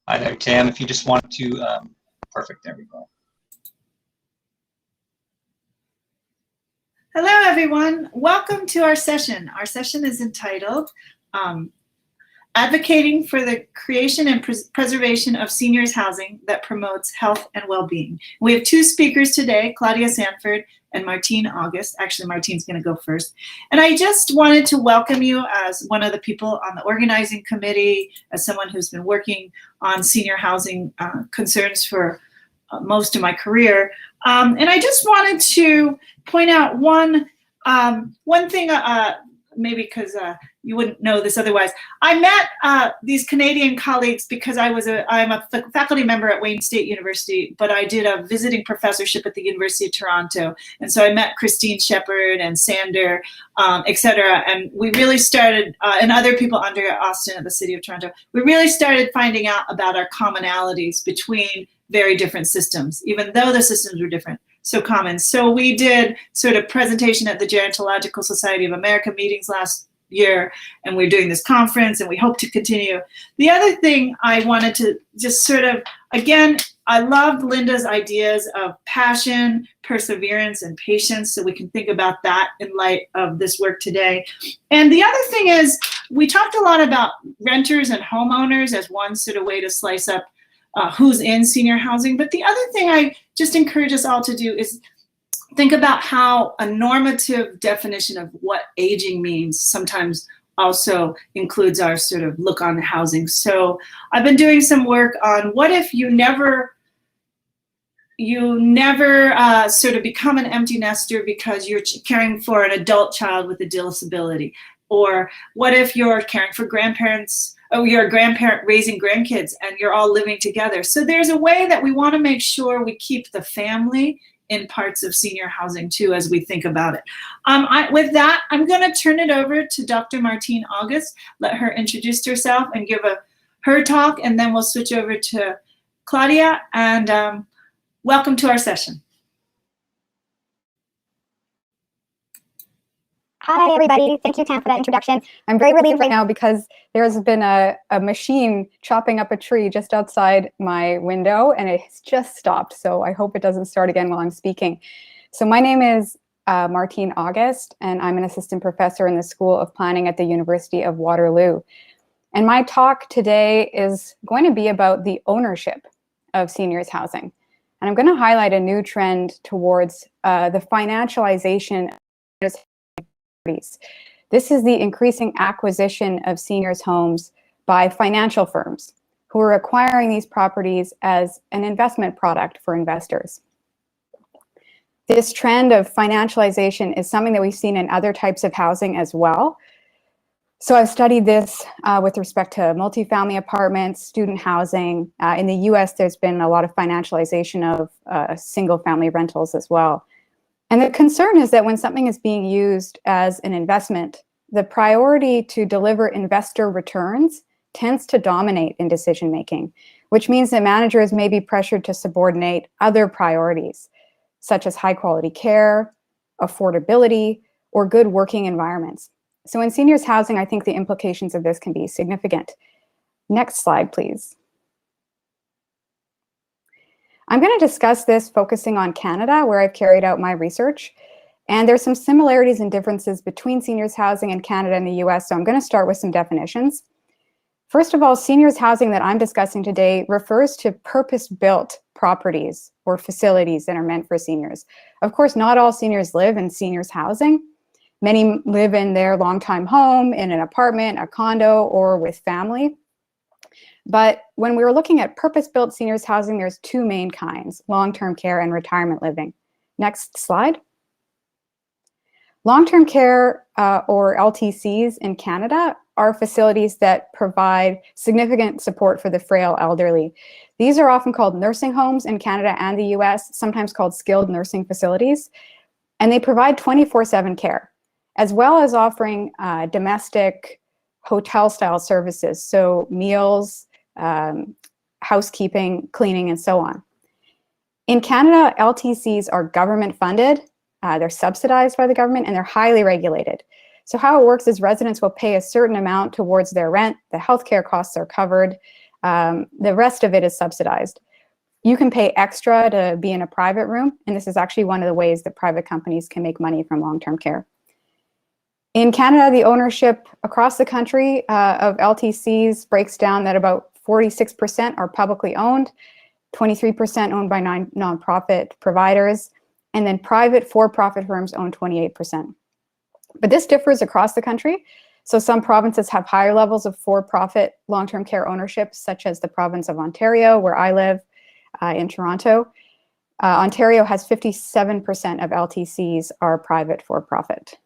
Hi there, Tam. If you just want to, perfect, there we go. Hello, everyone. Welcome to our session. Our session is entitled Advocating for the Creation and Preservation of Seniors Housing that Promotes Health and Well-Being. We have two speakers today, Claudia Sanford and Martine August. Actually, Martine's going to go first. And I just wanted to welcome you as one of the people on the organizing committee, as someone who's been working on senior housing concerns for most of my career. And I just wanted to point out one thing, maybe because you wouldn't know this otherwise. I met these Canadian colleagues because I'm a faculty member at Wayne State University, but I did a visiting professorship at the University of Toronto. And so I met Christine Shepard and Sander, et cetera. And we really started, and other people, Andrea Austin at the City of Toronto, we really started finding out about our commonalities between very different systems, even though the systems were different, so common. So we did sort of presentation at the Gerontological Society of America meetings last year, and we're doing this conference, and we hope to continue. The other thing I wanted to just sort of, again, I loved Linda's ideas of passion, perseverance, and patience, so we can think about that in light of this work today. And the other thing is, we talked a lot about renters and homeowners as one sort of way to slice up who's in senior housing. But the other thing I just encourage us all to do is think about how a normative definition of what aging means sometimes also includes our sort of look on housing. So I've been doing some work on what if you never sort of become an empty nester because you're caring for an adult child with a disability? Or what if you're caring for grandparents, or you're a grandparent raising grandkids and you're all living together? So there's a way that we want to make sure we keep the family in parts of senior housing too as we think about it. With that, I'm going to turn it over to Dr. Martine August, let her introduce herself and give her talk, and then we'll switch over to Claudia, and welcome to our session. Hi, everybody. Thank you, Tam, for that introduction. I'm very relieved right now because there's been a machine chopping up a tree just outside my window, and it's just stopped. So I hope it doesn't start again while I'm speaking. So my name is Martine August, and I'm an assistant professor in the School of Planning at the University of Waterloo. And my talk today is going to be about the ownership of seniors housing. And I'm going to highlight a new trend towards the financialization of This is the increasing acquisition of seniors' homes by financial firms who are acquiring these properties as an investment product for investors. This trend of financialization is something that we've seen in other types of housing as well. So I've studied this with respect to multifamily apartments, student housing. In the US, there's been a lot of financialization of single-family rentals as well. And the concern is that when something is being used as an investment, the priority to deliver investor returns tends to dominate in decision-making, which means that managers may be pressured to subordinate other priorities, such as high-quality care, affordability, or good working environments. So in seniors housing, I think the implications of this can be significant. Next slide, please. I'm going to discuss this focusing on Canada, where I've carried out my research. And there's some similarities and differences between seniors housing in Canada and the US, so I'm going to start with some definitions. First of all, seniors housing that I'm discussing today refers to purpose-built properties or facilities that are meant for seniors. Of course, not all seniors live in seniors housing. Many live in their long-time home, in an apartment, a condo, or with family. But when we were looking at purpose-built seniors housing, there's two main kinds: long-term care and retirement living. Next slide. Long-term care or LTCs in Canada are facilities that provide significant support for the frail elderly. These are often called nursing homes in Canada and the US, sometimes called skilled nursing facilities. And they provide 24/7 care, as well as offering domestic hotel-style services, so meals, housekeeping, cleaning, and so on. In Canada, LTCs are government funded, they're subsidized by the government, and they're highly regulated. So how it works is residents will pay a certain amount towards their rent, the healthcare costs are covered, The rest of it is subsidized. You can pay extra to be in a private room, and this is actually one of the ways that private companies can make money from long-term care. In Canada, the ownership across the country of LTCs breaks down that about 46% are publicly owned, 23% owned by nonprofit providers, and then private for-profit firms own 28%. But this differs across the country. So some provinces have higher levels of for-profit long-term care ownership, such as the province of Ontario, where I live in Toronto. Ontario has 57% of LTCs are private for-profit.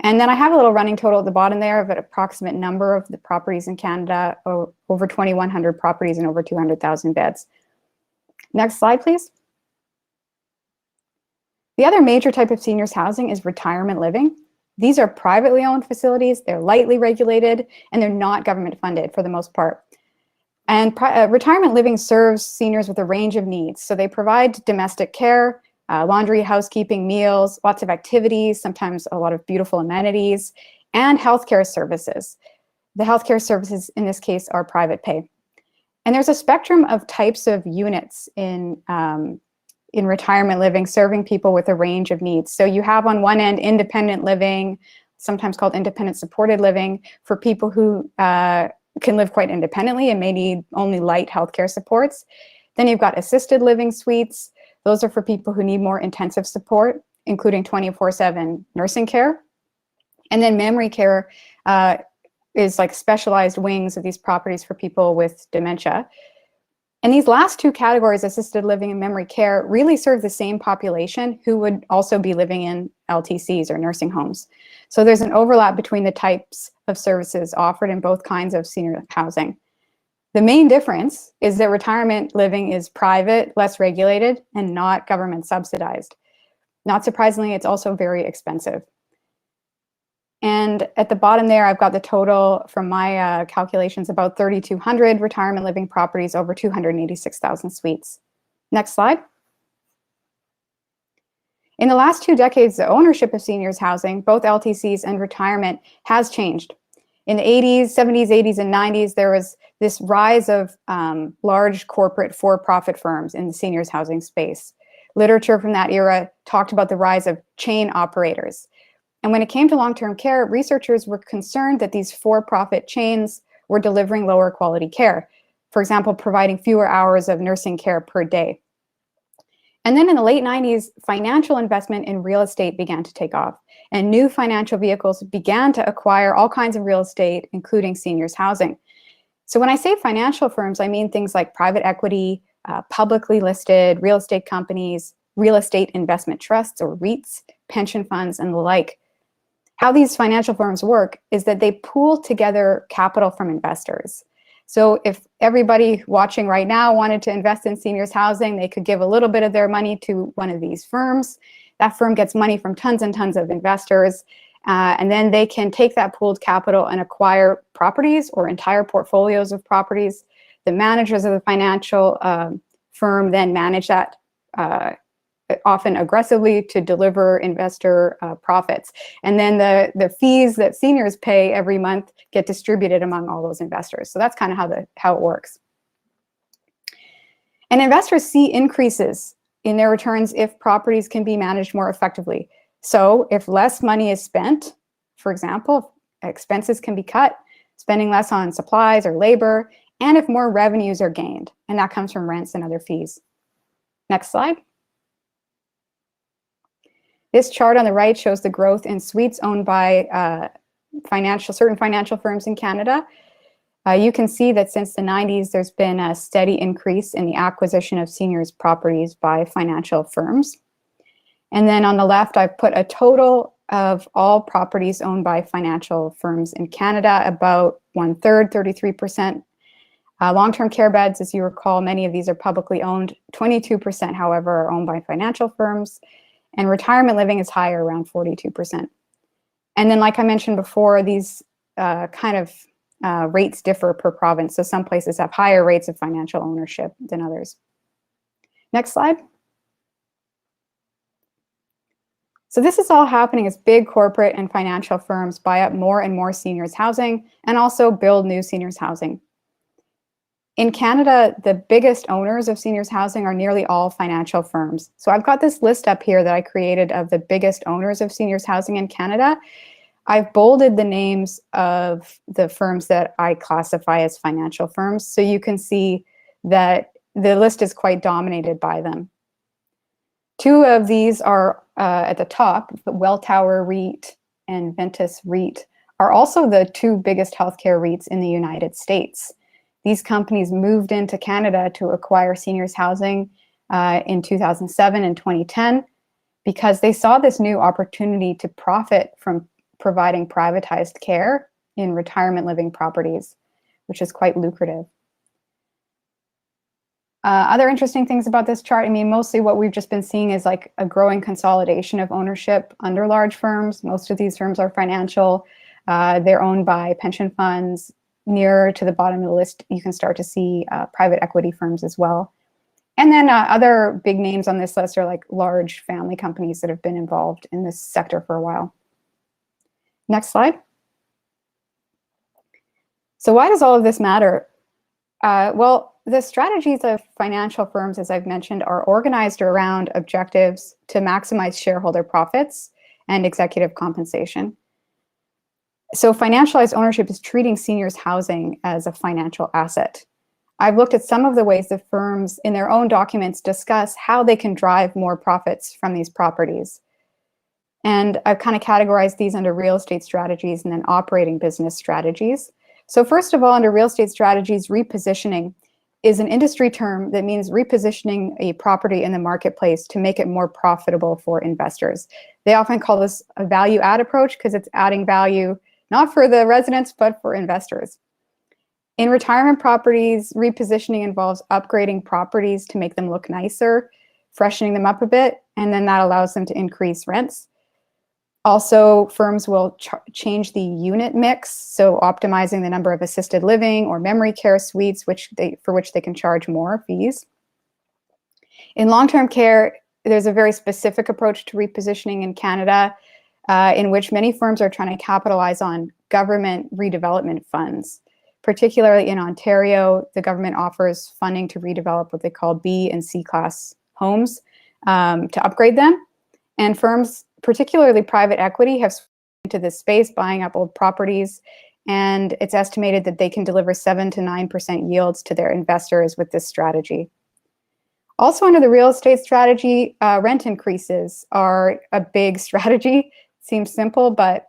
And then I have a little running total at the bottom there of an approximate number of the properties in Canada, over 2,100 properties and over 200,000 beds. Next slide, please. The other major type of seniors housing is retirement living. These are privately owned facilities, they're lightly regulated, and they're not government funded for the most part. And retirement living serves seniors with a range of needs. So they provide domestic care, laundry, housekeeping, meals, lots of activities, sometimes a lot of beautiful amenities, and healthcare services. The healthcare services in this case are private pay. And there's a spectrum of types of units in retirement living, serving people with a range of needs. So you have on one end independent living, sometimes called independent supported living, for people who can live quite independently and may need only light healthcare supports. Then you've got assisted living suites. Those are for people who need more intensive support, including 24/7 nursing care. And then memory care is like specialized wings of these properties for people with dementia. And these last two categories, assisted living and memory care, really serve the same population who would also be living in LTCs or nursing homes. So there's an overlap between the types of services offered in both kinds of senior housing. The main difference is that retirement living is private, less regulated, and not government subsidized. Not surprisingly, it's also very expensive. And at the bottom there, I've got the total from my calculations, about 3,200 retirement living properties, over 286,000 suites. Next slide. In the last 2 decades, the ownership of seniors housing, both LTCs and retirement, has changed. In the 80s, 70s, 80s, and 90s, there was this rise of large corporate for-profit firms in the seniors housing space. Literature from that era talked about the rise of chain operators. And when it came to long-term care, researchers were concerned that these for-profit chains were delivering lower quality care. For example, providing fewer hours of nursing care per day. And then in the late 90s, financial investment in real estate began to take off, and new financial vehicles began to acquire all kinds of real estate, including seniors housing. So when I say financial firms, I mean things like private equity, publicly listed real estate companies, real estate investment trusts or REITs, pension funds, and the like. How these financial firms work is that they pool together capital from investors. So if everybody watching right now wanted to invest in seniors housing, they could give a little bit of their money to one of these firms. That firm gets money from tons and tons of investors, and then they can take that pooled capital and acquire properties or entire portfolios of properties. The managers of the financial firm then manage that often aggressively to deliver investor profits. And then the fees that seniors pay every month get distributed among all those investors. So that's kind of how it works. And investors see increases in their returns if properties can be managed more effectively. So if less money is spent, for example, expenses can be cut, spending less on supplies or labor, and if more revenues are gained, and that comes from rents and other fees. Next slide. This chart on the right shows the growth in suites owned by certain financial firms in Canada. You can see that since the 90s, there's been a steady increase in the acquisition of seniors properties by financial firms. And then on the left, I've put a total of all properties owned by financial firms in Canada, about 1/3, 33%. Long-term care beds, as you recall, many of these are publicly owned. 22%, however, are owned by financial firms. And retirement living is higher, around 42%. And then, like I mentioned before, these rates differ per province. So some places have higher rates of financial ownership than others. Next slide. So this is all happening as big corporate and financial firms buy up more and more seniors housing and also build new seniors housing. In Canada, the biggest owners of seniors housing are nearly all financial firms. So I've got this list up here that I created of the biggest owners of seniors housing in Canada. I've bolded the names of the firms that I classify as financial firms, so you can see that the list is quite dominated by them. Two of these are at the top, the Welltower REIT and Ventus REIT are also the two biggest healthcare REITs in the United States. These companies moved into Canada to acquire seniors housing in 2007 and 2010 because they saw this new opportunity to profit from providing privatized care in retirement living properties, which is quite lucrative. Other interesting things about this chart, I mean, mostly what we've just been seeing is like a growing consolidation of ownership under large firms. Most of these firms are financial. They're owned by pension funds. Nearer to the bottom of the list, you can start to see private equity firms as well. And then other big names on this list are like large family companies that have been involved in this sector for a while. Next slide. So why does all of this matter? Well, the strategies of financial firms, as I've mentioned, are organized around objectives to maximize shareholder profits and executive compensation. So financialized ownership is treating seniors housing as a financial asset. I've looked at some of the ways the firms in their own documents discuss how they can drive more profits from these properties. And I've kind of categorized these under real estate strategies and then operating business strategies. So first of all, under real estate strategies, repositioning is an industry term that means repositioning a property in the marketplace to make it more profitable for investors. They often call this a value add approach because it's adding value not for the residents, but for investors. In retirement properties, repositioning involves upgrading properties to make them look nicer, freshening them up a bit, and then that allows them to increase rents. Also, firms will change the unit mix, so optimizing the number of assisted living or memory care suites, for which they can charge more fees. In long-term care, there's a very specific approach to repositioning in Canada, in which many firms are trying to capitalize on government redevelopment funds. Particularly in Ontario, the government offers funding to redevelop what they call B and C class homes to upgrade them. And firms, particularly private equity, have switched into this space, buying up old properties. And it's estimated that they can deliver 7 to 9% yields to their investors with this strategy. Also under the real estate strategy, rent increases are a big strategy. Seems simple, but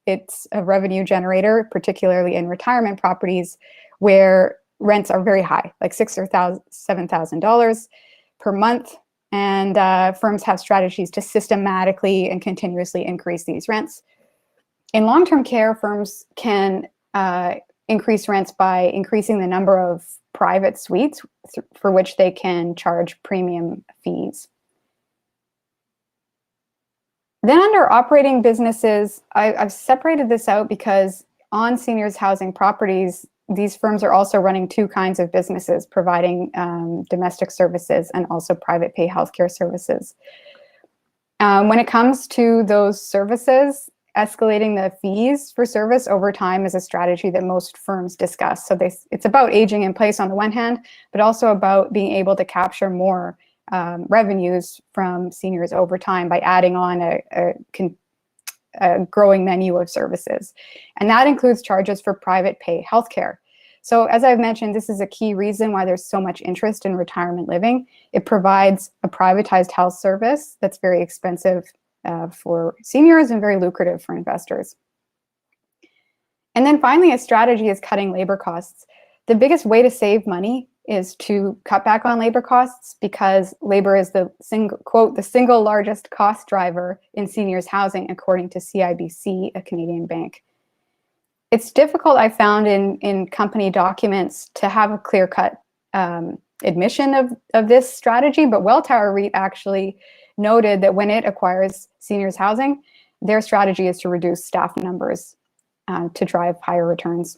it's a revenue generator, particularly in retirement properties where rents are very high, like $6,000 or $7,000 per month. And firms have strategies to systematically and continuously increase these rents. In long-term care, firms can increase rents by increasing the number of private suites for which they can charge premium fees. Then under operating businesses, I've separated this out because on seniors housing properties, these firms are also running two kinds of businesses, providing domestic services and also private pay healthcare services. When it comes to those services, escalating the fees for service over time is a strategy that most firms discuss. So it's about aging in place on the one hand, but also about being able to capture more revenues from seniors over time by adding on a growing menu of services. And that includes charges for private pay healthcare. So as I've mentioned, this is a key reason why there's so much interest in retirement living. It provides a privatized health service that's very expensive for seniors and very lucrative for investors. And then finally, a strategy is cutting labor costs. The biggest way to save money is to cut back on labor costs because labor is the single largest cost driver in seniors housing, according to CIBC, a Canadian bank. It's difficult, I found, in company documents to have a clear-cut admission of this strategy, but Welltower REIT actually noted that when it acquires seniors housing, their strategy is to reduce staff numbers to drive higher returns.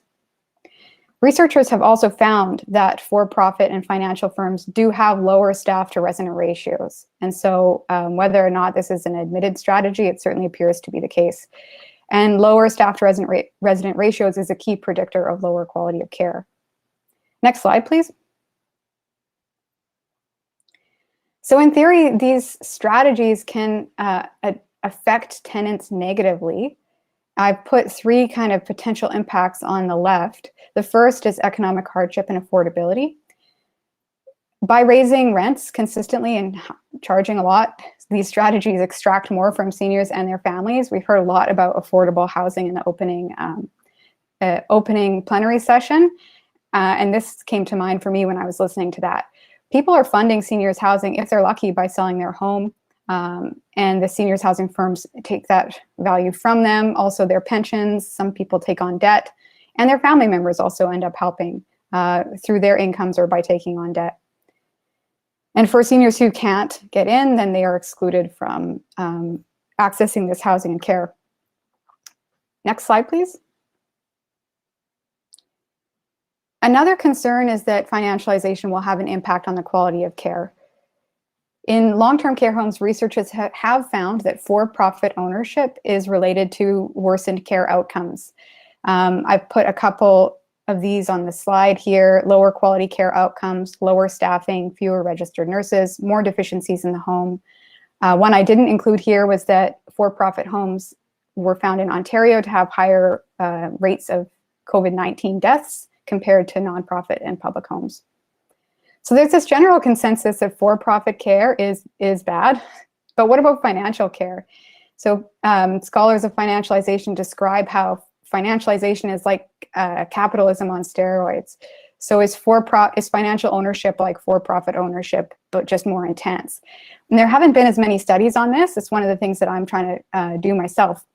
Researchers have also found that for-profit and financial firms do have lower staff to resident ratios. And so whether or not this is an admitted strategy, it certainly appears to be the case. And lower staff to resident ratios is a key predictor of lower quality of care. Next slide, please. So in theory, these strategies can affect tenants negatively. I've put 3 kind of potential impacts on the left. The first is economic hardship and affordability. By raising rents consistently and charging a lot, these strategies extract more from seniors and their families. We've heard a lot about affordable housing in the opening plenary session. And this came to mind for me when I was listening to that. People are funding seniors housing, if they're lucky, by selling their home. And the seniors housing firms take that value from them. Also their pensions, some people take on debt, and their family members also end up helping through their incomes or by taking on debt. And for seniors who can't get in, then they are excluded from accessing this housing and care. Next slide, please. Another concern is that financialization will have an impact on the quality of care. In long-term care homes, researchers have found that for-profit ownership is related to worsened care outcomes. I've put a couple of these on the slide here: lower quality care outcomes, lower staffing, fewer registered nurses, more deficiencies in the home. One I didn't include here was that for-profit homes were found in Ontario to have higher rates of COVID-19 deaths compared to nonprofit and public homes. So there's this general consensus that for-profit care is bad, but what about financial care? So scholars of financialization describe how financialization is like capitalism on steroids. So is financial ownership like for-profit ownership, but just more intense? And there haven't been as many studies on this. It's one of the things that I'm trying to do myself.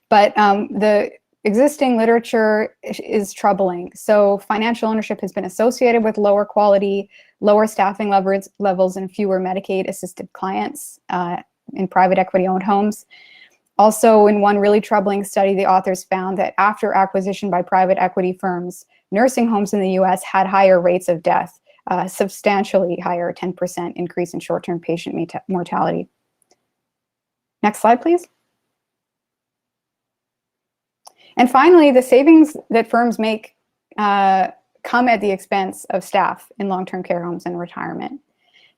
But the existing literature is troubling. So financial ownership has been associated with lower quality, lower staffing levels, and fewer Medicaid-assisted clients in private equity-owned homes. Also, in one really troubling study, the authors found that after acquisition by private equity firms, nursing homes in the US had higher rates of death, substantially higher, 10% increase in short-term patient mortality. Next slide, please. And finally, the savings that firms make come at the expense of staff in long-term care homes and retirement.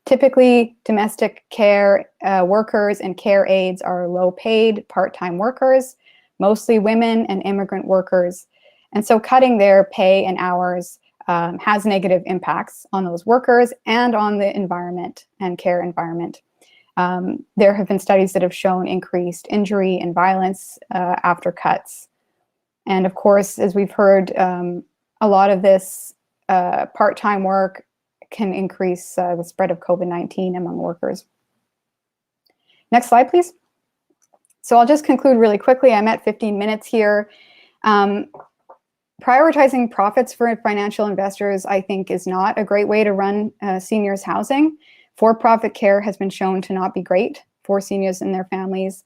Typically, domestic care workers and care aides are low-paid part-time workers, mostly women and immigrant workers. And so cutting their pay and hours has negative impacts on those workers and on the environment and care environment. There have been studies that have shown increased injury and violence after cuts. And of course, as we've heard, a lot of this part-time work can increase the spread of COVID-19 among workers. Next slide, please. So I'll just conclude really quickly. I'm at 15 minutes here. Prioritizing profits for financial investors, I think, is not a great way to run seniors housing. For-profit care has been shown to not be great for seniors and their families,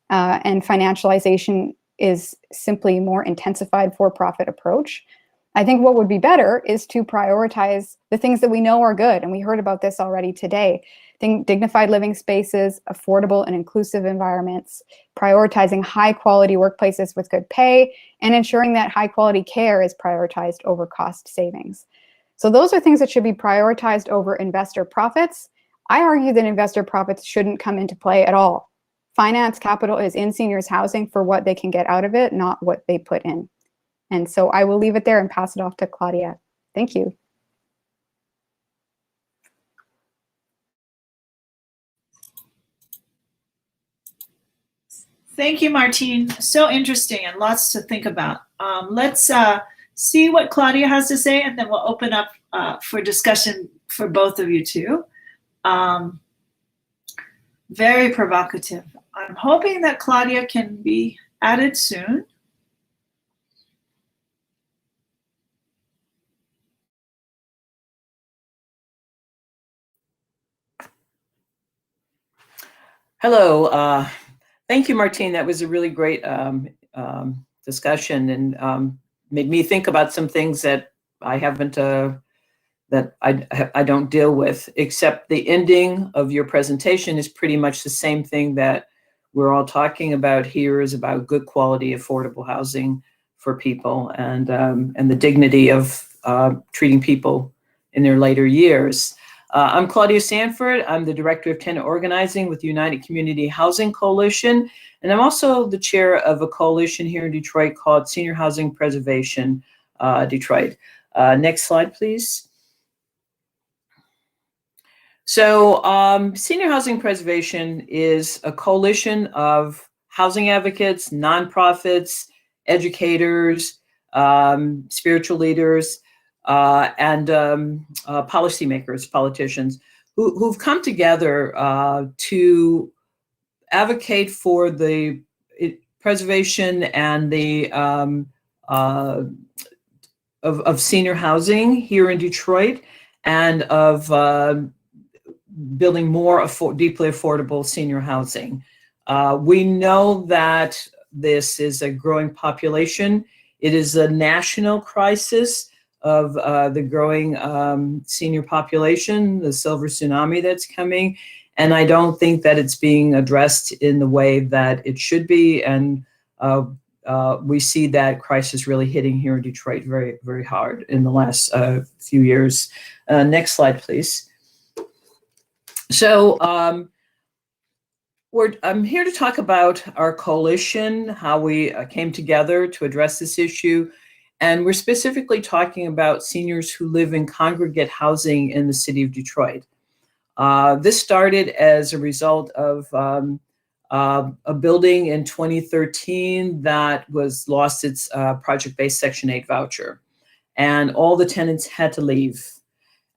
and financialization is simply more intensified for-profit approach. I think what would be better is to prioritize the things that we know are good, and we heard about this already today. Think dignified living spaces, affordable and inclusive environments, prioritizing high quality workplaces with good pay, and ensuring that high quality care is prioritized over cost savings. So those are things that should be prioritized over investor profits. I argue that investor profits shouldn't come into play at all. Finance capital is in seniors housing for what they can get out of it, not what they put in. And so I will leave it there and pass it off to Claudia. Thank you. Thank you, Martine. So interesting and lots to think about. Let's see what Claudia has to say, and then we'll open up for discussion for both of you too. Very provocative. I'm hoping that Claudia can be added soon. Hello. Thank you, Martine. That was a really great discussion, and made me think about some things that I haven't, that I don't deal with, except the ending of your presentation is pretty much the same thing that we're all talking about here, is about good quality, affordable housing for people, and the dignity of treating people in their later years. I'm Claudia Sanford. I'm the Director of Tenant Organizing with the United Community Housing Coalition, and I'm also the chair of a coalition here in Detroit called Senior Housing Preservation Detroit. Next slide, please. So Senior Housing Preservation is a coalition of housing advocates, nonprofits, educators, spiritual leaders, and policymakers, politicians, who've come together to advocate for the preservation and the of senior housing here in Detroit, and of building more deeply affordable senior housing. We know that this is a growing population. It is a national crisis of the growing senior population, the silver tsunami that's coming. And I don't think that it's being addressed in the way that it should be. And we see that crisis really hitting here in Detroit very, very hard in the last few years. Next slide, please. So I'm here to talk about our coalition, how we came together to address this issue. And we're specifically talking about seniors who live in congregate housing in the city of Detroit. This started as a result of a building in 2013 that was lost its project-based Section 8 voucher. And all the tenants had to leave.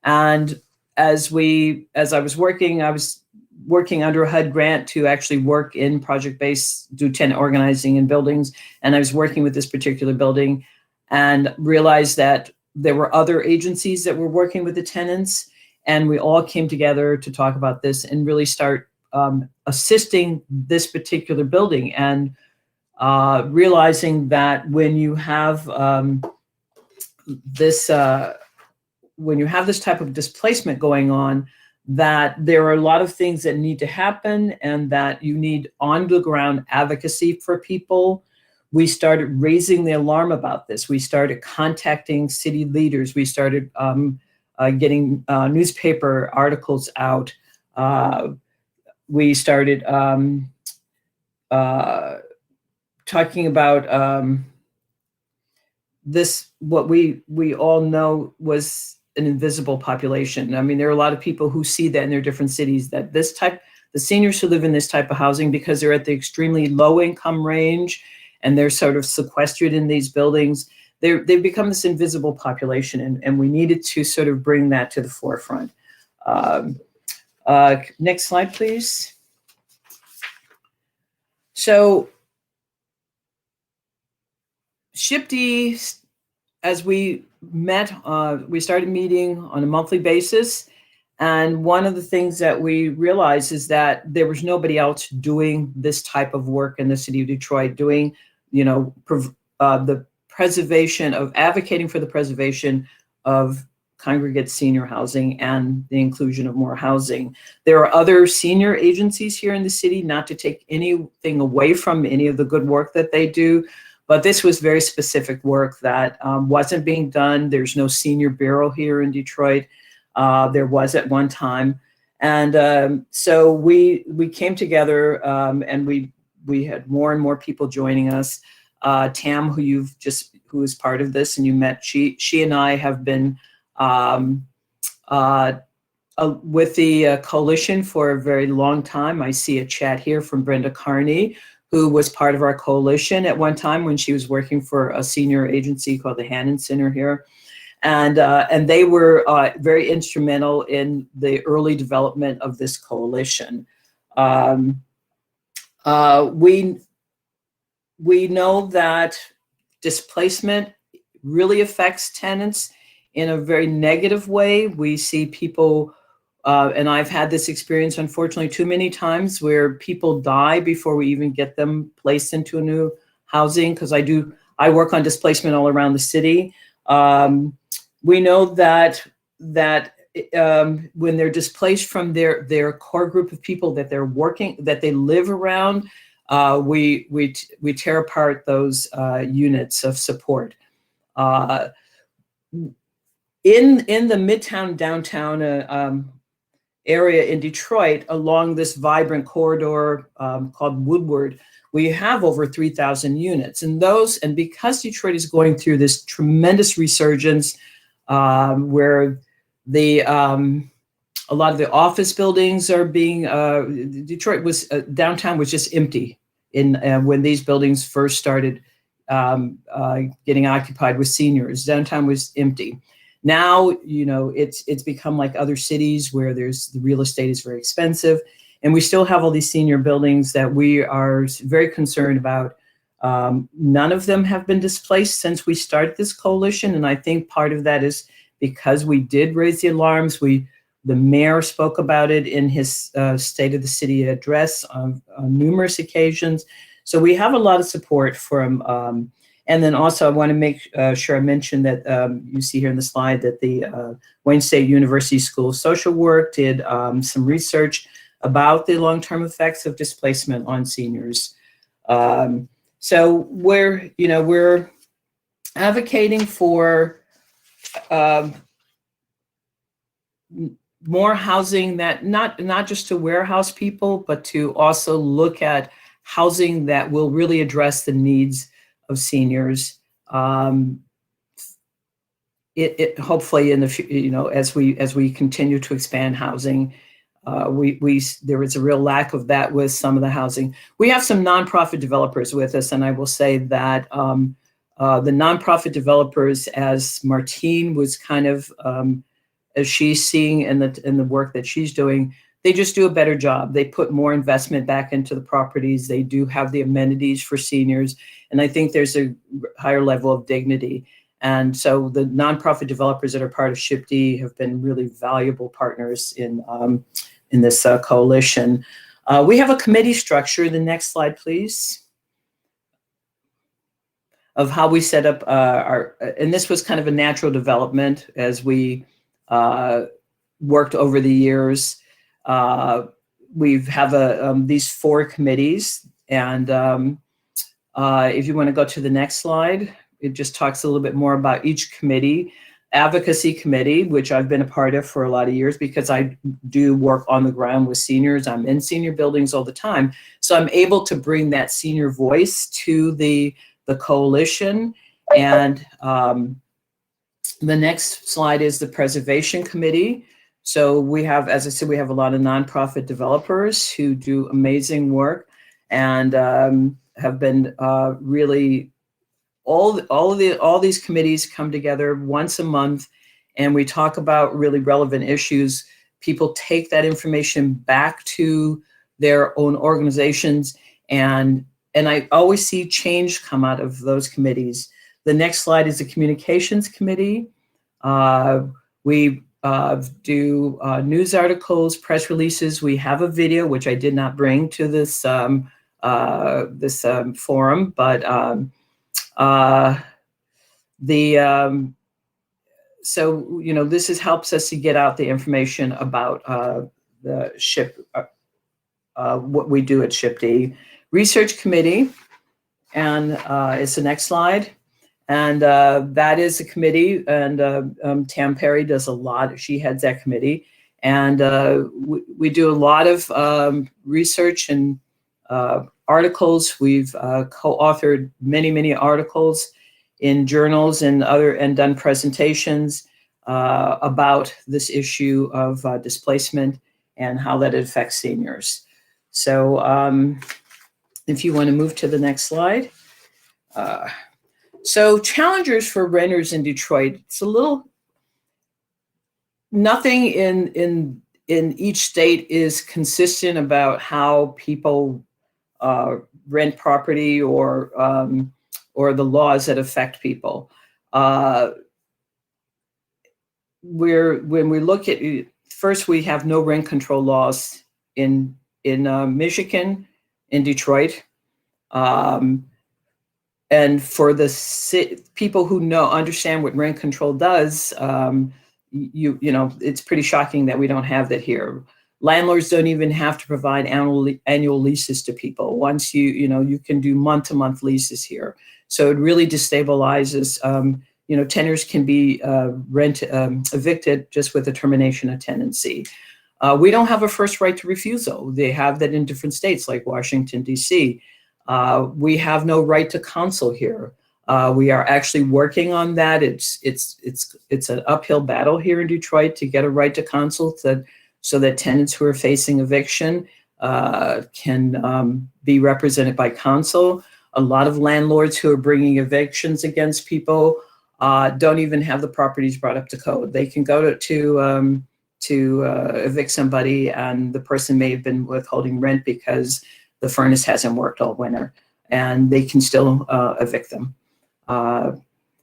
And as I was working under a HUD grant to actually work in project-based, do tenant organizing in buildings. And I was working with this particular building and realized that there were other agencies that were working with the tenants. And we all came together to talk about this and really start assisting this particular building, and realizing that when you have this type of displacement going on, that there are a lot of things that need to happen, and that you need on-the-ground advocacy for people. We started raising the alarm about this. We started contacting city leaders. We started getting newspaper articles out. We started talking about this, what we all know was an invisible population. I mean, there are a lot of people who see that in their different cities, that the seniors who live in this type of housing, because they're at the extremely low income range and they're sort of sequestered in these buildings, they've become this invisible population, and we needed to sort of bring that to the forefront. Next slide, please. So C.E.T.S, as we met, we started meeting on a monthly basis. And one of the things that we realized is that there was nobody else doing this type of work in the city of Detroit, doing, the preservation of, advocating for the preservation of congregate senior housing and the inclusion of more housing. There are other senior agencies here in the city, not to take anything away from any of the good work that they do, but this was very specific work that wasn't being done. There's no senior bureau here in Detroit. There was at one time. And so we came together, and we had more and more people joining us. Tam, who is part of this, and you met, she and I have been with the coalition for a very long time. I see a chat here from Brenda Carney, who was part of our coalition at one time when she was working for a senior agency called the Hannon Center here. And they were very instrumental in the early development of this coalition. We know that displacement really affects tenants in a very negative way. We see people, and I've had this experience, unfortunately, too many times, where people die before we even get them placed into a new housing, because I work on displacement all around the city. We know that when they're displaced from their core group of people that they live around, we tear apart those units of support. in the Midtown downtown area in Detroit, along this vibrant corridor called Woodward, we have over 3,000 units. And because Detroit is going through this tremendous resurgence, where a lot of the office buildings are being, Detroit was, downtown was just empty when these buildings first started getting occupied with seniors. Downtown was empty. Now, it's become like other cities where the real estate is very expensive, and we still have all these senior buildings that we are very concerned about. None of them have been displaced since we started this coalition, and I think part of that is because we did raise the alarms. The mayor spoke about it in his State of the City address on numerous occasions. So we have a lot of support from, and then also I want to make sure I mention that you see here in the slide that the Wayne State University School of Social Work did some research about the long-term effects of displacement on seniors. So we're advocating for more housing that not just to warehouse people, but to also look at housing that will really address the needs of seniors. Hopefully in the as we continue to expand housing, there is a real lack of that with some of the housing. We have some nonprofit developers with us, and I will say that the nonprofit developers, as Martine was kind of as she's seeing in the work that she's doing, they just do a better job. They put more investment back into the properties. They do have the amenities for seniors. And I think there's a higher level of dignity. And so the nonprofit developers that are part of C.E.T.S have been really valuable partners in this coalition. We have a committee structure. The next slide, please. Of how we set up and this was kind of a natural development as we worked over the years. We have these 4 committees, and if you want to go to the next slide, it just talks a little bit more about each committee. Advocacy committee, which I've been a part of for a lot of years because I do work on the ground with seniors. I'm in senior buildings all the time, so I'm able to bring that senior voice to the coalition. And the next slide is the preservation committee. So we have, as I said, we have a lot of nonprofit developers who do amazing work, and have been really, all these committees come together once a month, and we talk about really relevant issues. People take that information back to their own organizations, and I always see change come out of those committees. The next slide is the communications committee. We do news articles, press releases. We have a video, which I did not bring to this forum, but so this helps us to get out the information about the SHIP, what we do at SHIP-D. Research committee, and it's the next slide. And that is a committee, and Tam Perry does a lot. She heads that committee, and we do a lot of research and articles. We've co-authored many articles in journals and done presentations about this issue of displacement and how that affects seniors. So if you want to move to the next slide. So challengers for renters in Detroit, it's a little, nothing in each state is consistent about how people rent property or the laws that affect people. When we look at, first we have no rent control laws in Michigan, in Detroit. And for the people who understand what rent control does, it's pretty shocking that we don't have that here. Landlords don't even have to provide annual leases to people. Once you can do month-to-month leases here. So it really destabilizes tenants can be evicted just with a termination of tenancy. We don't have a first right to refusal. They have that in different states like Washington, D.C. We have no right to counsel here. We are actually working on that. It's an uphill battle here in Detroit to get a right to counsel so that tenants who are facing eviction can be represented by counsel. A lot of landlords who are bringing evictions against people don't even have the properties brought up to code. They can go to evict somebody, and the person may have been withholding rent because the furnace hasn't worked all winter, and they can still evict them.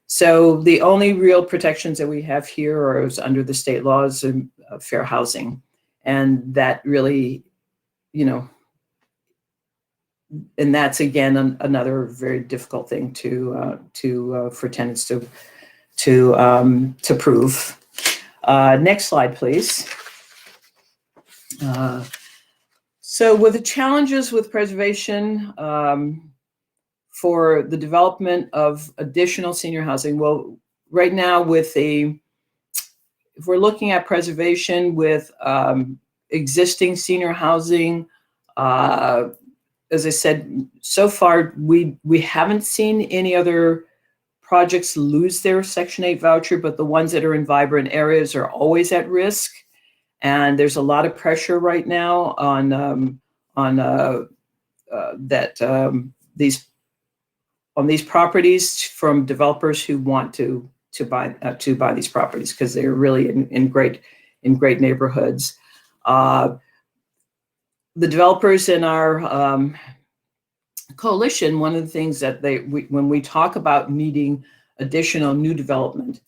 So the only real protections that we have here are under the state laws of fair housing, and that really, and that's again another very difficult thing for tenants to prove. Next slide, please. So with the challenges with preservation for the development of additional senior housing, well, right now if we're looking at preservation with existing senior housing, as I said, so far we haven't seen any other projects lose their Section 8 voucher, but the ones that are in vibrant areas are always at risk. And there's a lot of pressure right now on these properties from developers who want to buy these properties because they're really in great neighborhoods. The developers in our coalition, one of the things that when we talk about needing additional new development,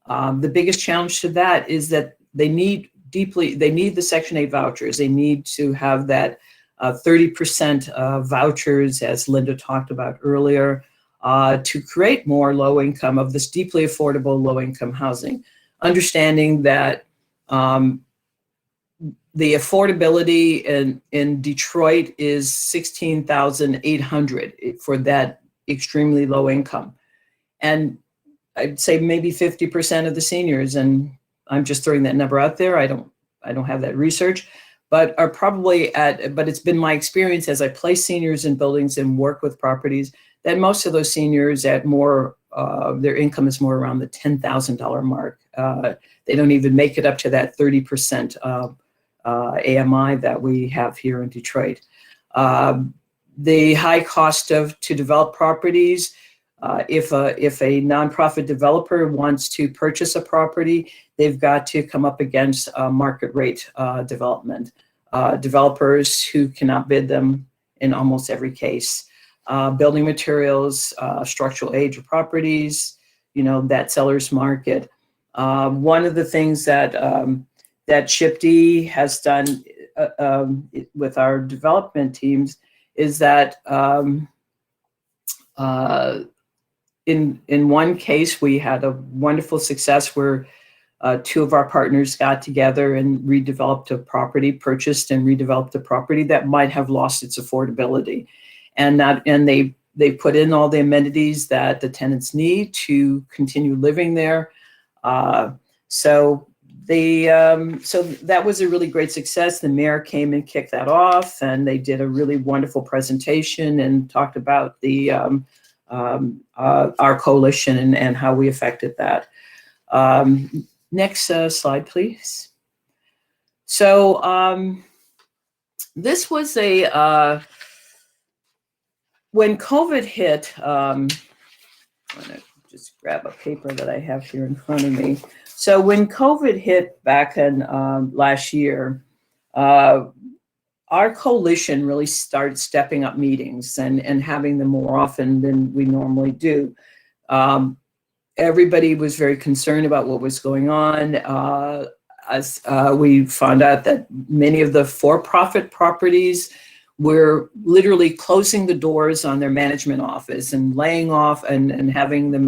the biggest challenge to that is that they need the Section 8 vouchers. They need to have that 30% vouchers, as Linda talked about earlier, to create more low income of this deeply affordable low income housing, understanding that the affordability in Detroit is $16,800 for that extremely low income. And I'd say maybe 50% of the seniors, and I'm just throwing that number out there, I don't have that research, but are probably but it's been my experience as I place seniors in buildings and work with properties that most of those seniors at more, their income is more around the $10,000 mark. They don't even make it up to that 30% AMI that we have here in Detroit. The high cost to develop properties, if a nonprofit developer wants to purchase a property, they've got to come up against market rate development. Developers who cannot bid them in almost every case. Building materials, structural age of properties, that seller's market. One of the things that C.E.T.S has done with our development teams is that in one case, we had a wonderful success where two of our partners got together and purchased and redeveloped a property that might have lost its affordability. And they put in all the amenities that the tenants need to continue living there. So that was a really great success. The mayor came and kicked that off, and they did a really wonderful presentation and talked about our coalition and how we affected that. Next slide, please. So this was when COVID hit, I'm gonna just grab a paper that I have here in front of me. So when COVID hit back in last year, our coalition really started stepping up meetings and having them more often than we normally do. Everybody was very concerned about what was going on. As we found out that many of the for-profit properties were literally closing the doors on their management office and laying off and having the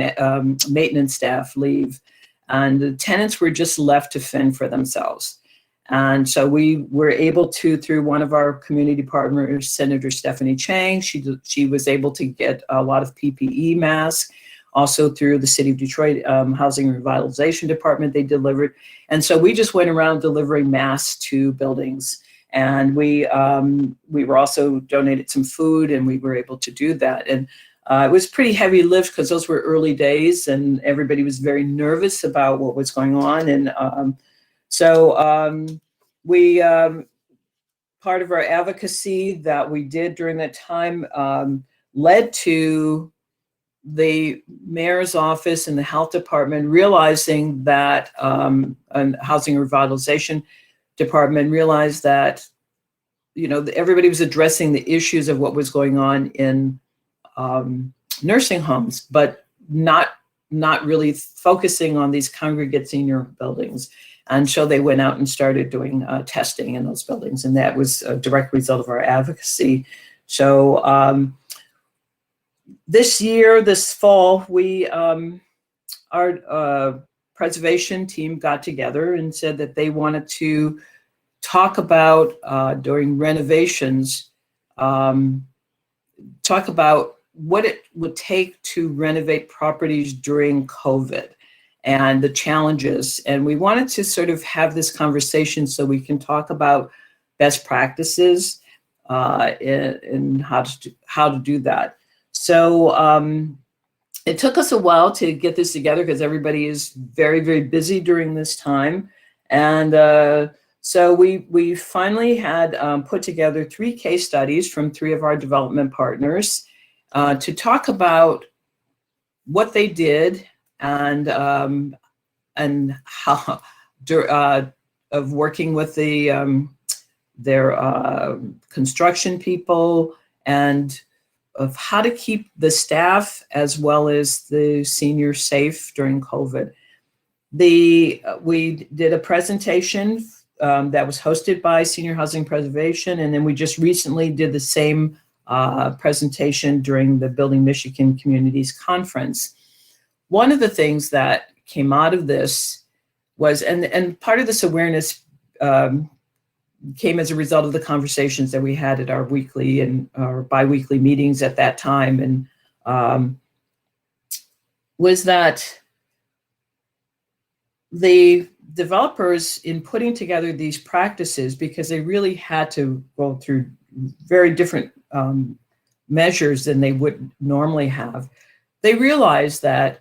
maintenance staff leave. And the tenants were just left to fend for themselves. And so we were able to, through one of our community partners, Senator Stephanie Chang, she was able to get a lot of PPE masks. also through the City of Detroit Housing Revitalization Department they delivered. And so we just went around delivering masks to buildings. And we were also donated some food, and we were able to do that. And it was pretty heavy lift because those were early days and everybody was very nervous about what was going on. And we part of our advocacy that we did during that time led to the mayor's office and the health department realizing that, and housing revitalization department realized that, you know, everybody was addressing the issues of what was going on in nursing homes, but not really focusing on these congregate senior buildings. And so they went out and started doing testing in those buildings, and that was a direct result of our advocacy. So this year, this fall, we our preservation team got together and said that they wanted to talk about during renovations, talk about what it would take to renovate properties during COVID and the challenges. And we wanted to sort of have this conversation so we can talk about best practices and how to do that. So it took us a while to get this together because everybody is very, very busy during this time. And so we finally had put together 3 case studies from 3 of our development partners to talk about what they did and how of working with the their construction people and of how to keep the staff as well as the seniors safe during COVID. We did a presentation that was hosted by Senior Housing Preservation, and then we just recently did the same presentation during the Building Michigan Communities Conference. One of the things that came out of this was, and part of this awareness came as a result of the conversations that we had at our weekly and our biweekly meetings at that time, and was that the developers, in putting together these practices, because they really had to go through very different measures than they would normally have, they realized that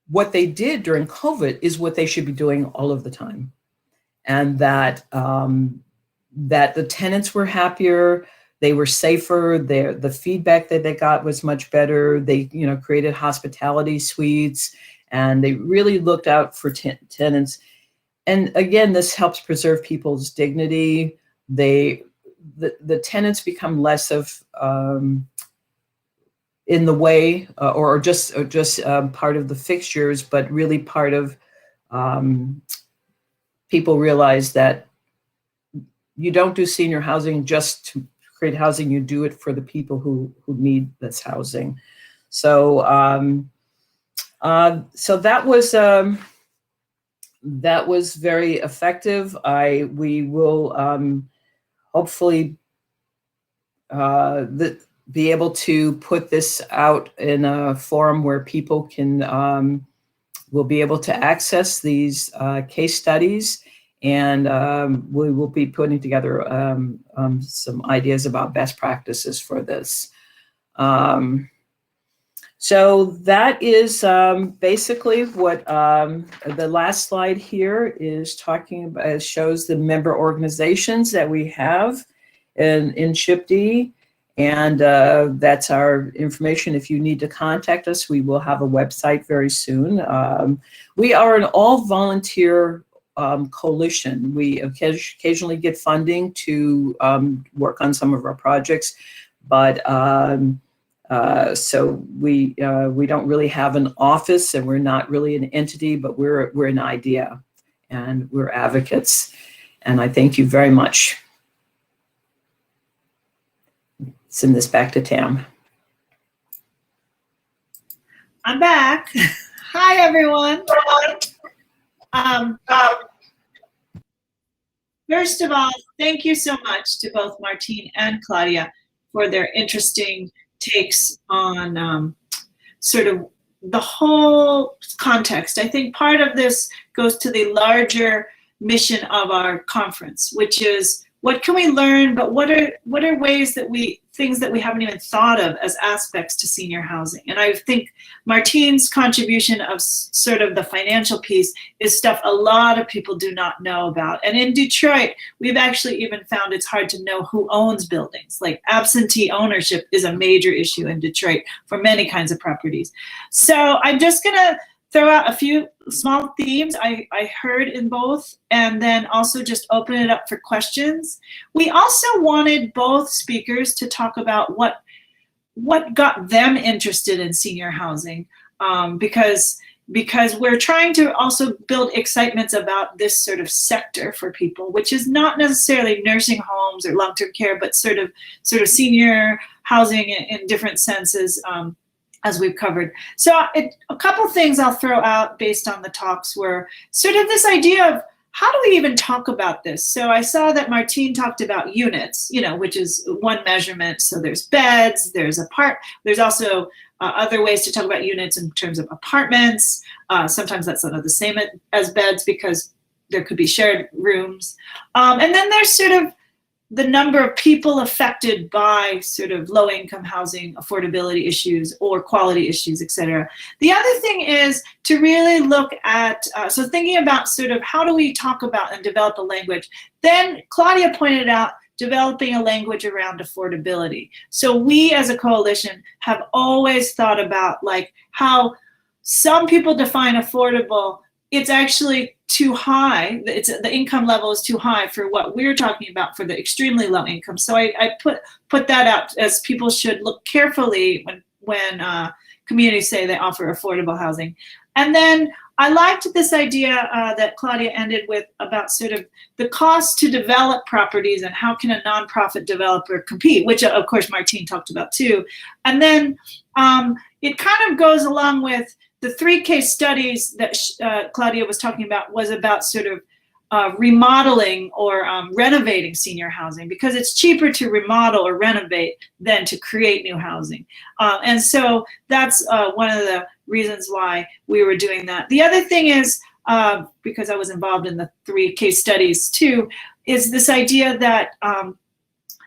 what they did during COVID is what they should be doing all of the time. And that that the tenants were happier, they were safer, the feedback that they got was much better. They, you know, created hospitality suites, and they really looked out for tenants. And again, this helps preserve people's dignity. The tenants become less of in the way or just part of the fixtures, but really part of people realize that you don't do senior housing just to create housing, you do it for the people who need this housing. So so that was very effective. We will hopefully be able to put this out in a forum where people can will be able to access these case studies, and we will be putting together some ideas about best practices for this. So that is basically what the last slide here is talking about. Shows the member organizations that we have in SHPD. And that's our information. If you need to contact us, we will have a website very soon. We are an all-volunteer coalition. We occasionally get funding to work on some of our projects, but so we don't really have an office, and we're not really an entity, but we're an idea, and we're advocates. And I thank you very much. Send this back to Tam. I'm back. Hi, everyone. First of all, thank you so much to both Martine and Claudia for their interesting takes on sort of the whole context. I think part of this goes to the larger mission of our conference, which is what can we learn, but what are ways that things that we haven't even thought of as aspects to senior housing. And I think Martine's contribution of sort of the financial piece is stuff a lot of people do not know about. And in Detroit, we've actually even found it's hard to know who owns buildings. Like absentee ownership is a major issue in Detroit for many kinds of properties. So I'm just gonna throw out a few small themes I heard in both, and then also just open it up for questions. We also wanted both speakers to talk about what got them interested in senior housing, because we're trying to also build excitements about this sort of sector for people, which is not necessarily nursing homes or long-term care, but sort of senior housing in different senses, as we've covered. So a couple things I'll throw out based on the talks were sort of this idea of how do we even talk about this? So I saw that Martine talked about units, which is one measurement. So there's beds, there's also other ways to talk about units in terms of apartments. Sometimes that's not the same as beds because there could be shared rooms. And then there's sort of the number of people affected by sort of low-income housing, affordability issues, or quality issues, et cetera. The other thing is to really look at, so thinking about sort of how do we talk about and develop a language. Then Claudia pointed out developing a language around affordability. So we as a coalition have always thought about like how some people define affordable, it's actually too hig. The income level is too high for what we're talking about for the extremely low income. So I put that out as people should look carefully when communities say they offer affordable housing. And then I liked this idea that Claudia ended with about sort of the cost to develop properties and how can a nonprofit developer compete, which of course Martine talked about too. And then it kind of goes along with the 3 case studies that Claudia was talking about was about sort of remodeling or renovating senior housing because it's cheaper to remodel or renovate than to create new housing. And so that's one of the reasons why we were doing that. The other thing is, because I was involved in the 3 case studies too, is this idea that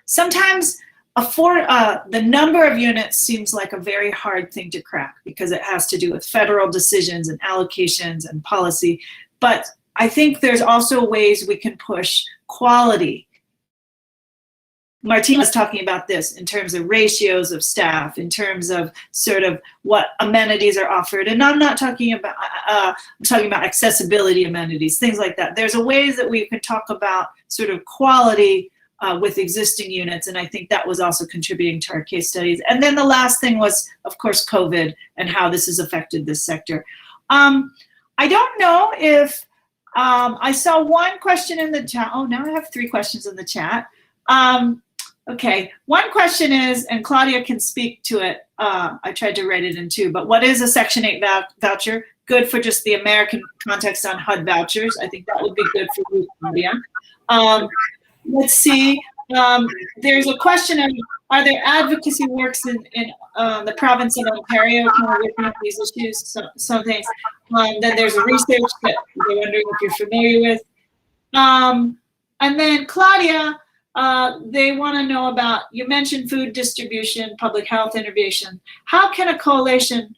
sometimes the number of units seems like a very hard thing to crack because it has to do with federal decisions and allocations and policy. But I think there's also ways we can push quality. Martine was talking about this in terms of ratios of staff, in terms of sort of what amenities are offered. And I'm not talking about, I'm talking about accessibility amenities, things like that. There's a ways that we can talk about sort of quality with existing units, and I think that was also contributing to our case studies. And then the last thing was, of course, COVID and how this has affected this sector. I don't know if, I saw one question in the chat. Oh, now I have 3 questions in the chat. Okay, one question is, and Claudia can speak to it, I tried to write it in too, but what is a Section 8 voucher? Good for just the American context on HUD vouchers. I think that would be good for you, Claudia. Let's see, there's a question of, are there advocacy works in the province of Ontario kind of looking at these issues, some things. Then there's a research that they're wondering if you're familiar with. And then Claudia, they want to know about, you mentioned food distribution, public health innovation. How can a coalition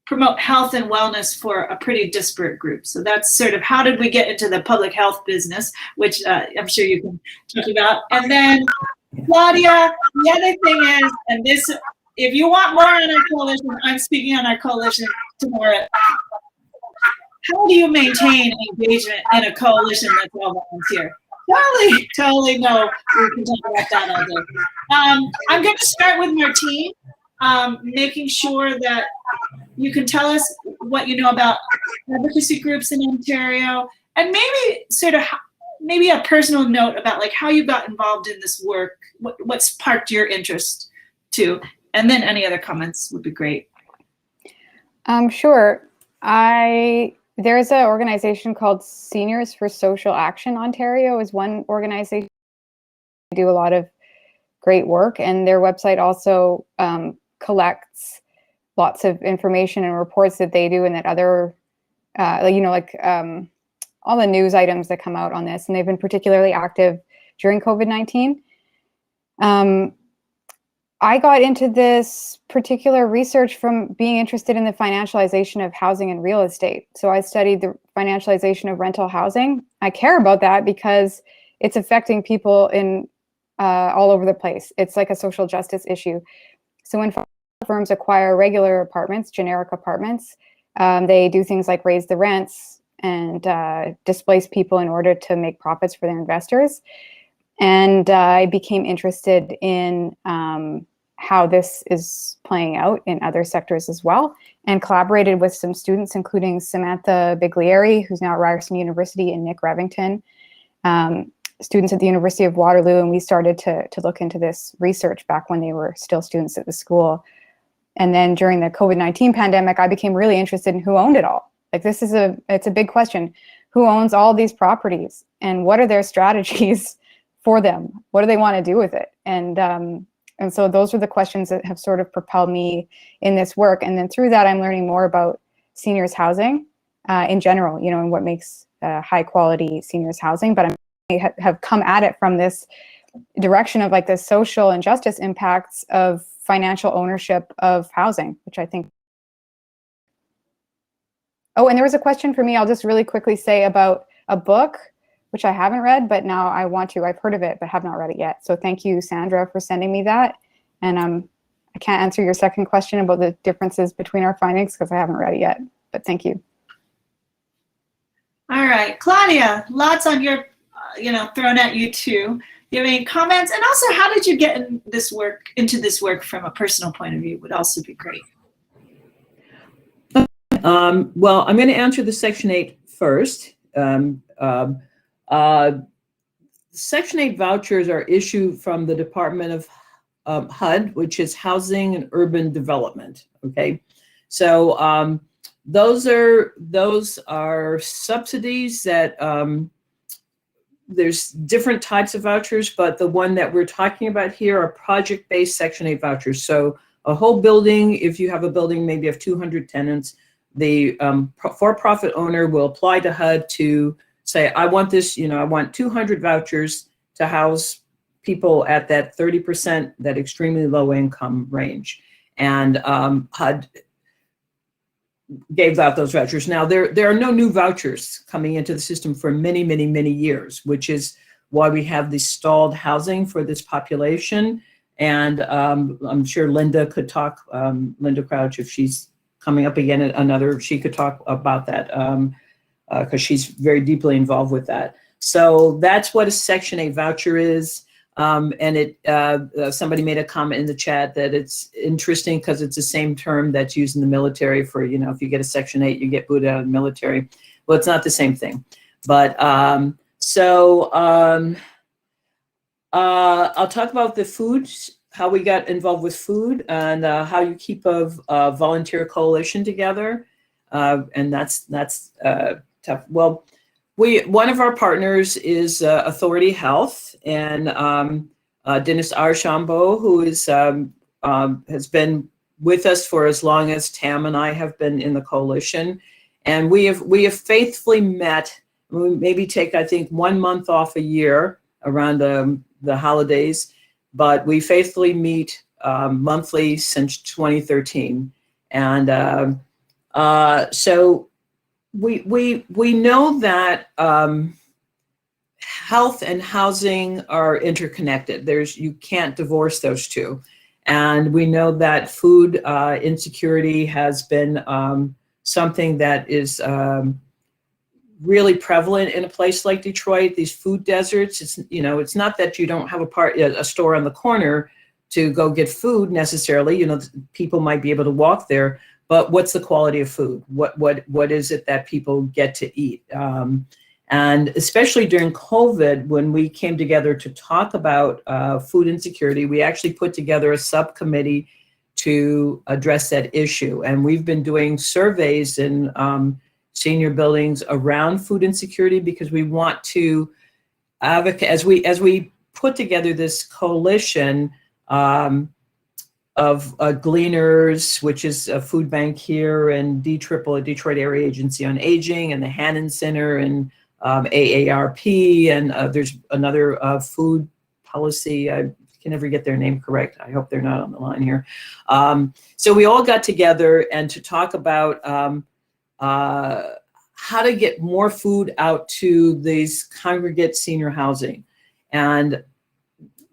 promote health and wellness for a pretty disparate group? So that's sort of how did we get into the public health business, which I'm sure you can talk about. And then Claudia, the other thing is, and this, if you want more on our coalition, I'm speaking on our coalition tomorrow. How do you maintain engagement in a coalition that's all volunteer? Totally no, we can talk about that all day. I'm going to start with Martine, making sure that you can tell us what you know about advocacy groups in Ontario, and maybe sort of maybe a personal note about like how you got involved in this work, what sparked your interest too, and then any other comments would be great. Sure. There's an organization called Seniors for Social Action Ontario is one organization. They do a lot of great work, and their website also collects lots of information and reports that they do and that other, all the news items that come out on this, and they've been particularly active during COVID-19. I got into this particular research from being interested in the financialization of housing and real estate. So I studied the financialization of rental housing. I care about that because it's affecting people in all over the place. It's like a social justice issue. So when firms acquire regular apartments, generic apartments, they do things like raise the rents and displace people in order to make profits for their investors. And I became interested in how this is playing out in other sectors as well, and collaborated with some students, including Samantha Biglieri, who's now at Ryerson University, and Nick Revington, students at the University of Waterloo. And we started to look into this research back when they were still students at the school. And then during the COVID-19 pandemic, I became really interested in who owned it all. Like, it's a big question. Who owns all these properties, and what are their strategies for them? What do they want to do with it? And so those are the questions that have sort of propelled me in this work. And then through that, I'm learning more about seniors housing in general, and what makes high quality seniors housing. But I have come at it from this direction of like the social and justice impacts of financial ownership of housing, which I think. Oh, and there was a question for me. I'll just really quickly say about a book, which I haven't read, but now I want to. I've heard of it, but have not read it yet. So thank you, Sandra, for sending me that. And I can't answer your second question about the differences between our findings because I haven't read it yet, but thank you. All right, Claudia, lots on your, thrown at you too. Do you have any comments? And also, how did you get into this work from a personal point of view would also be great. Well, I'm going to answer the Section 8 first. Section 8 vouchers are issued from the Department of HUD, which is Housing and Urban Development. Okay, so those are subsidies that there's different types of vouchers, but the one that we're talking about here are project-based Section 8 vouchers. So a whole building, if you have a building maybe of 200 tenants, the for-profit owner will apply to HUD to say, I want this, I want 200 vouchers to house people at that 30%, that extremely low income range. And HUD gave out those vouchers. Now, there are no new vouchers coming into the system for many, many, many years, which is why we have the stalled housing for this population. And I'm sure Linda could talk, Linda Crouch, if she's coming up again at she could talk about that. Because she's very deeply involved with that. So that's what a Section 8 voucher is. And somebody made a comment in the chat that it's interesting because it's the same term that's used in the military for, if you get a Section 8, you get booted out of the military. Well, it's not the same thing. But I'll talk about the food, how we got involved with food, and how you keep a volunteer coalition together. And that's tough. Well, one of our partners is Authority Health, and Dennis Archambault, who is has been with us for as long as Tam and I have been in the coalition, and we have faithfully met. We maybe take, I think, 1 month off a year around the holidays, but we faithfully meet monthly since 2013, and so. We know that health and housing are interconnected. You can't divorce those two. And we know that food insecurity has been something that is really prevalent in a place like Detroit. These food deserts, it's not that you don't have a store on the corner to go get food necessarily. People might be able to walk there. But what's the quality of food? What is it that people get to eat? And especially during COVID, when we came together to talk about food insecurity, we actually put together a subcommittee to address that issue. And we've been doing surveys in senior buildings around food insecurity because we want to advocate, as we put together this coalition, Gleaners, which is a food bank here, and DRIPPLE, a Detroit Area Agency on Aging, and the Hannon Center, and AARP, and there's another food policy. I can never get their name correct. I hope they're not on the line here. So we all got together and to talk about how to get more food out to these congregate senior housing. And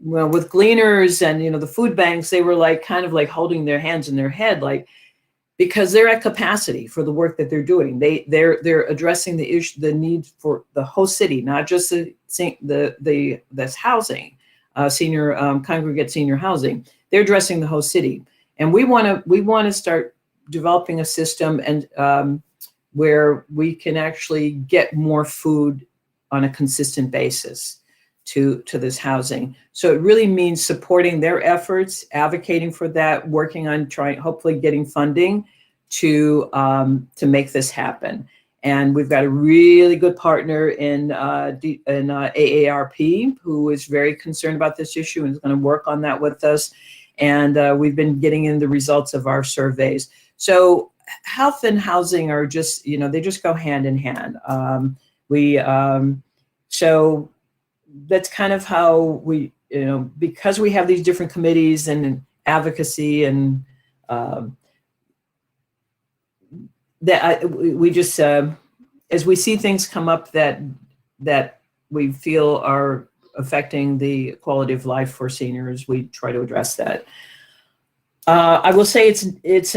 well, with Gleaners and, you know, the food banks, they were like kind of like holding their hands in their head, like, because they're at capacity for the work that they're doing. They're addressing the issue, the need for the whole city, not just this housing, senior congregate senior housing. They're addressing the whole city, and we want to start developing a system and where we can actually get more food on a consistent basis to this housing. So it really means supporting their efforts, advocating for that, working on hopefully getting funding to make this happen. And we've got a really good partner in AARP who is very concerned about this issue and is going to work on that with us. And we've been getting in the results of our surveys. So health and housing are just, you know, they just go hand in hand. So that's kind of how we, you know, because we have these different committees and advocacy and we just, as we see things come up that we feel are affecting the quality of life for seniors, we try to address that. I will say it's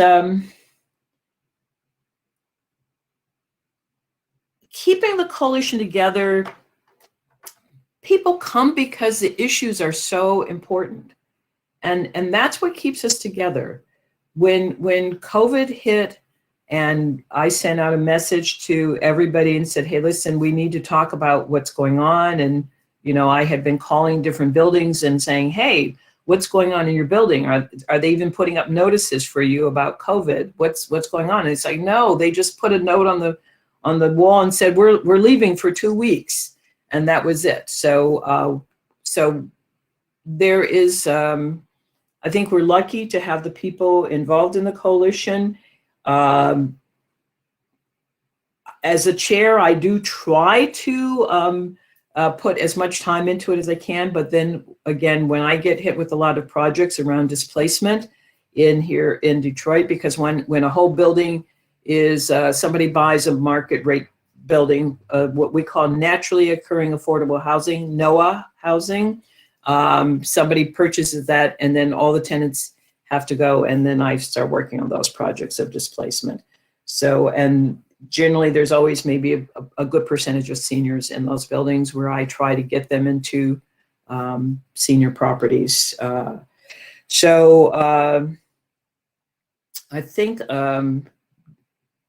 keeping the coalition together. People come because the issues are so important, and that's what keeps us together. When COVID hit, and I sent out a message to everybody and said, "Hey, listen, we need to talk about what's going on." And you know, I had been calling different buildings and saying, "Hey, what's going on in your building? Are they even putting up notices for you about COVID? What's going on?" And it's like, no, they just put a note on the wall and said, "We're leaving for 2 weeks." And that was it. So, so there is, I think we're lucky to have the people involved in the coalition. As a chair, I do try to put as much time into it as I can. But then again, when I get hit with a lot of projects around displacement here in Detroit, because when a whole building is, somebody buys a market rate building, what we call naturally occurring affordable housing, NOAH housing. Somebody purchases that, and then all the tenants have to go, and then I start working on those projects of displacement. So, and generally there's always maybe a good percentage of seniors in those buildings where I try to get them into senior properties. So I think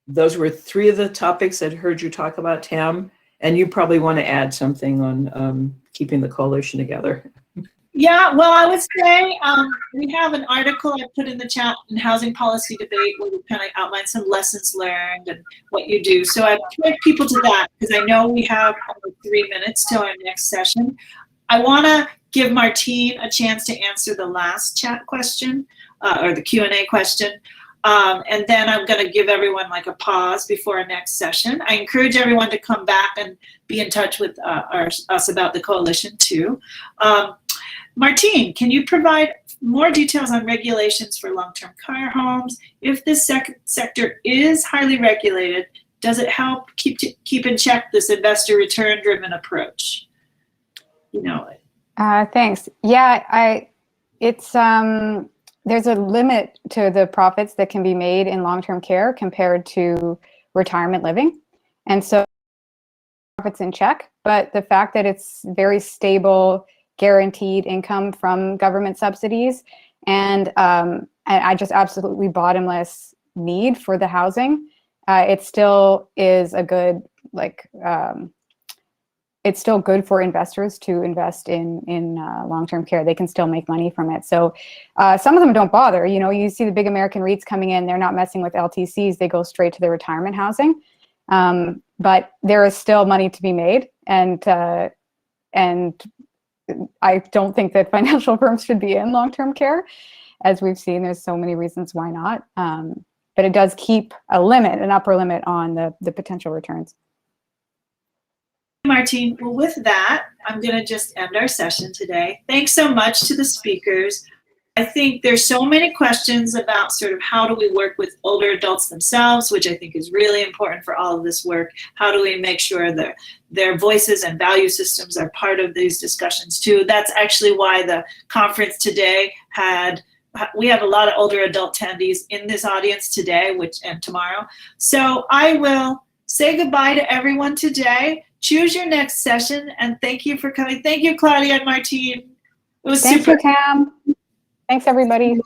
those were 3 of the topics I'd heard you talk about, Tam, and you probably want to add something on keeping the coalition together. Yeah, well, I would say we have an article I put in the chat in Housing Policy Debate where we kind of outline some lessons learned and what you do. So I point people to that because I know we have only 3 minutes till our next session. I want to give Martine a chance to answer the last chat question or the Q&A question. And then I'm going to give everyone like a pause before our next session. I encourage everyone to come back and be in touch with us about the coalition too. Martine, can you provide more details on regulations for long-term care homes? If this sector is highly regulated, does it help keep in check this investor return-driven approach? You know it. Thanks. Yeah, there's a limit to the profits that can be made in long-term care compared to retirement living. And so profits in check, but the fact that it's very stable, guaranteed income from government subsidies, and I just absolutely bottomless need for the housing, it still is a good, it's still good for investors to invest in long-term care. They can still make money from it. So some of them don't bother. You know, you see the big American REITs coming in, they're not messing with LTCs. They go straight to the retirement housing. But there is still money to be made. And I don't think that financial firms should be in long-term care. as we've seen, there's so many reasons why not. But it does keep a limit, an upper limit on the potential returns. Martine, well, with that, I'm going to just end our session today. Thanks so much to the speakers. I think there's so many questions about sort of how do we work with older adults themselves, which I think is really important for all of this work. How do we make sure that their voices and value systems are part of these discussions too? That's actually why the conference today we have a lot of older adult attendees in this audience today, and tomorrow. So I will say goodbye to everyone today. Choose your next session, and thank you for coming. Thank you, Claudia and Martine. It was Thank super. you, Cam. Thanks, everybody.